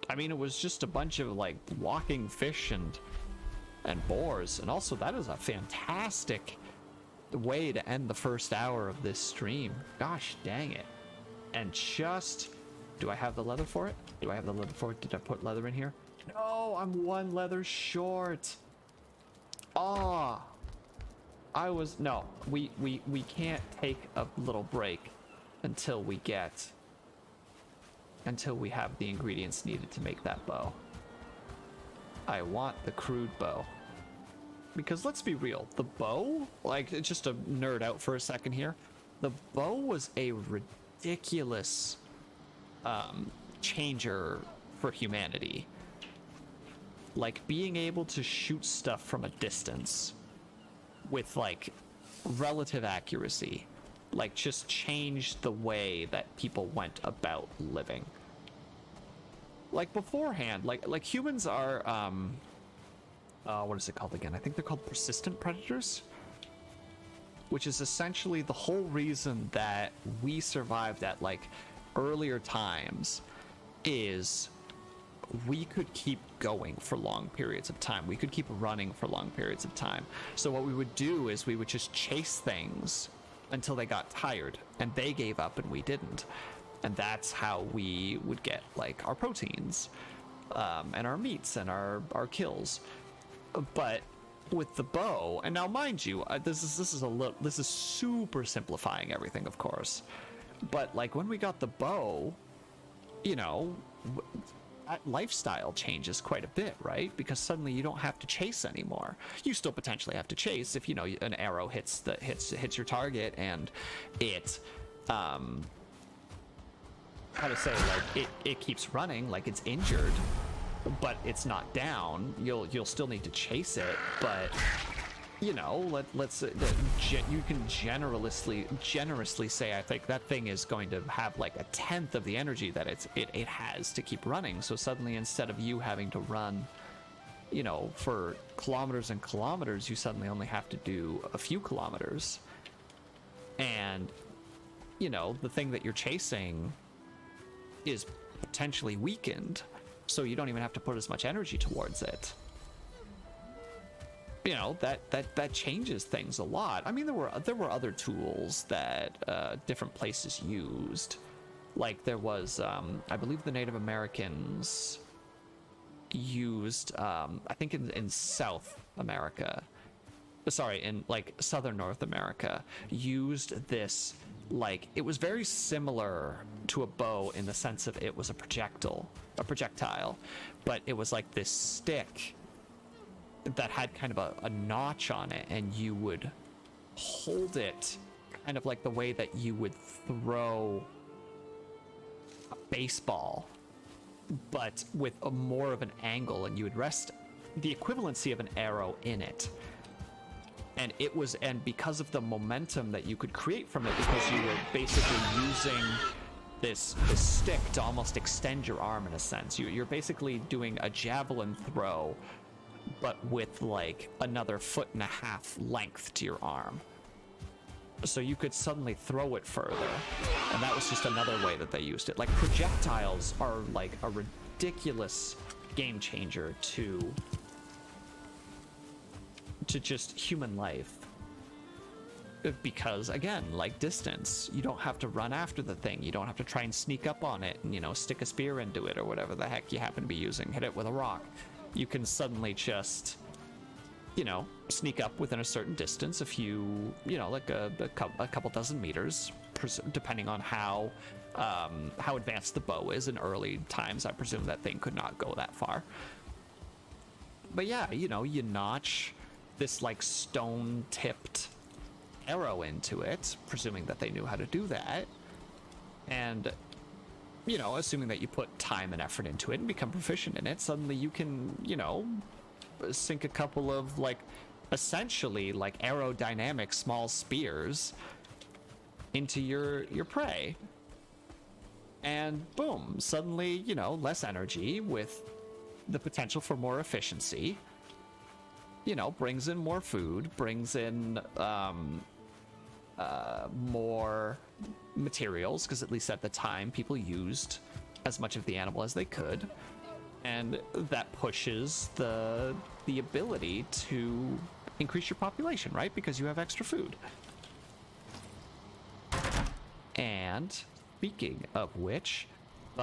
I mean, it was just a bunch of like walking fish and boars, and also that is a fantastic way to end the first hour of this stream. Gosh dang it. And just, do I have the leather for it? Do I have the leather for it? Did I put leather in here? No, I'm one leather short. Oh, no, we can't take a little break until we have the ingredients needed to make that bow. I want the crude bow. Because let's be real, the bow, like, just to nerd out for a second here, the bow was a ridiculous changer for humanity. Like, being able to shoot stuff from a distance with, like, relative accuracy, like, just changed the way that people went about living. Like, beforehand, like humans are, what is it called again? I think they're called persistent predators, which is essentially the whole reason that we survived at, like, earlier times is we could keep going for long periods of time. We could keep running for long periods of time. So what we would do is we would just chase things until they got tired and they gave up and we didn't. And that's how we would get, like, our proteins and our meats and our kills. But with the bow, and now mind you, this is super simplifying everything, of course. But like when we got the bow, you know, that lifestyle changes quite a bit, right? Because suddenly you don't have to chase anymore. You still potentially have to chase if, you know, an arrow hits your target and it how to say, like, it keeps running, like it's injured, but it's not down. You'll still need to chase it, but you know, let's you can generously say, I think that thing is going to have like a tenth of the energy that it has to keep running. So suddenly, instead of you having to run, you know, for kilometers and kilometers, you suddenly only have to do a few kilometers. And you know, the thing that you're chasing is potentially weakened, so you don't even have to put as much energy towards it. You know, that changes things a lot. I mean, there were other tools that different places used. Like there was, I believe the Native Americans used, I think in South America, sorry, in like Southern North America, used this, like, it was very similar to a bow in the sense of it was a projectile, but it was like this stick that had kind of a notch on it, and you would hold it kind of like the way that you would throw a baseball, but with a more of an angle, and you would rest the equivalency of an arrow in it. And it was, and because of the momentum that you could create from it, because you were basically using this stick to almost extend your arm in a sense. You're basically doing a javelin throw, but with like another 1.5 foot length to your arm. So you could suddenly throw it further. And that was just another way that they used it. Like, projectiles are like a ridiculous game changer to just human life, because again, like distance, you don't have to run after the thing, you don't have to try and sneak up on it and, you know, stick a spear into it or whatever the heck you happen to be using, hit it with a rock. You can suddenly just, you know, sneak up within a certain distance, a few, you know, like a couple dozen meters, depending on how advanced the bow is. In early times, I presume that thing could not go that far, but yeah, you know, you notch this like stone tipped arrow into it, presuming that they knew how to do that, and, you know, assuming that you put time and effort into it and become proficient in it, suddenly you can, you know, sink a couple of like essentially like aerodynamic small spears into your prey, and boom, suddenly, you know, less energy with the potential for more efficiency, you know, brings in more food, brings in more materials, because at least at the time people used as much of the animal as they could. And that pushes the ability to increase your population, right? Because you have extra food. And speaking of which, we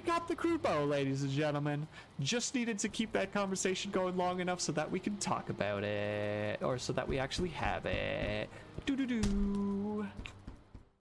got the crude bow, ladies and gentlemen. Just needed to keep that conversation going long enough so that we can talk about it, or so that we actually have it. Doo-doo-doo.